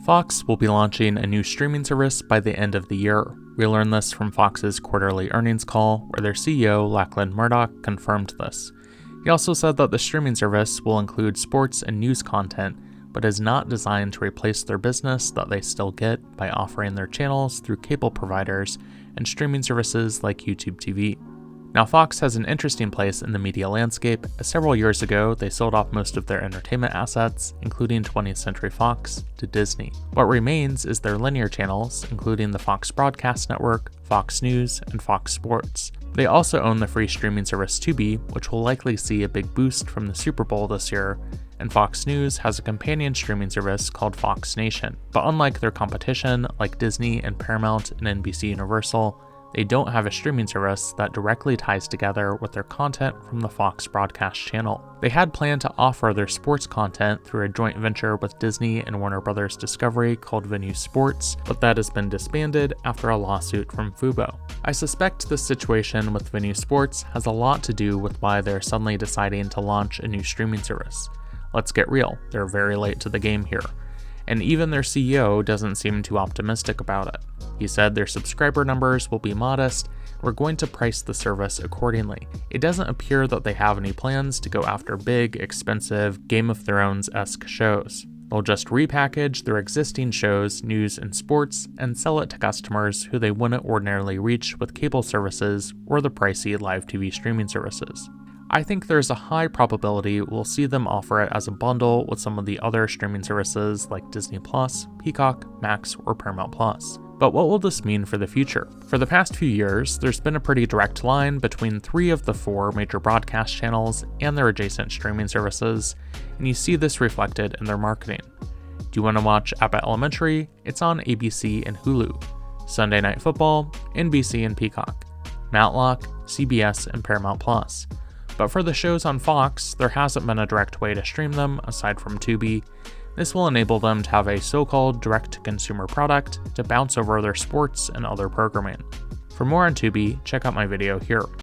Fox will be launching a new streaming service by the end of the year. We learned this from Fox's quarterly earnings call, where their CEO Lachlan Murdoch confirmed this. He also said that the streaming service will include sports and news content, but is not designed to replace their business that they still get by offering their channels through cable providers and streaming services like YouTube TV. Now, Fox has an interesting place in the media landscape, as several years ago they sold off most of their entertainment assets, including 20th Century Fox, to Disney. What remains is their linear channels, including the Fox Broadcast Network, Fox News, and Fox Sports. They also own the free streaming service Tubi, which will likely see a big boost from the Super Bowl this year, and Fox News has a companion streaming service called Fox Nation. But unlike their competition, like Disney and Paramount and NBC Universal, they don't have a streaming service that directly ties together with their content from the Fox broadcast channel. They had planned to offer their sports content through a joint venture with Disney and Warner Bros. Discovery called Venue Sports, but that has been disbanded after a lawsuit from Fubo. I suspect this situation with Venue Sports has a lot to do with why they're suddenly deciding to launch a new streaming service. Let's get real, they're very late to the game here. And even their CEO doesn't seem too optimistic about it. He said their subscriber numbers will be modest, we're going to price the service accordingly. It doesn't appear that they have any plans to go after big, expensive, Game of Thrones-esque shows. They'll just repackage their existing shows, news, and sports, and sell it to customers who they wouldn't ordinarily reach with cable services or the pricey live TV streaming services. I think there's a high probability we'll see them offer it as a bundle with some of the other streaming services like Disney+, Peacock, Max, or Paramount+. But what will this mean for the future? For the past few years, there's been a pretty direct line between 3 of the 4 major broadcast channels and their adjacent streaming services, and you see this reflected in their marketing. Do you want to watch Abbott Elementary? It's on ABC and Hulu. Sunday Night Football, NBC and Peacock. Matlock, CBS and Paramount+. But for the shows on Fox, there hasn't been a direct way to stream them aside from Tubi. This will enable them to have a so-called direct-to-consumer product to bounce over their sports and other programming. For more on Tubi, check out my video here.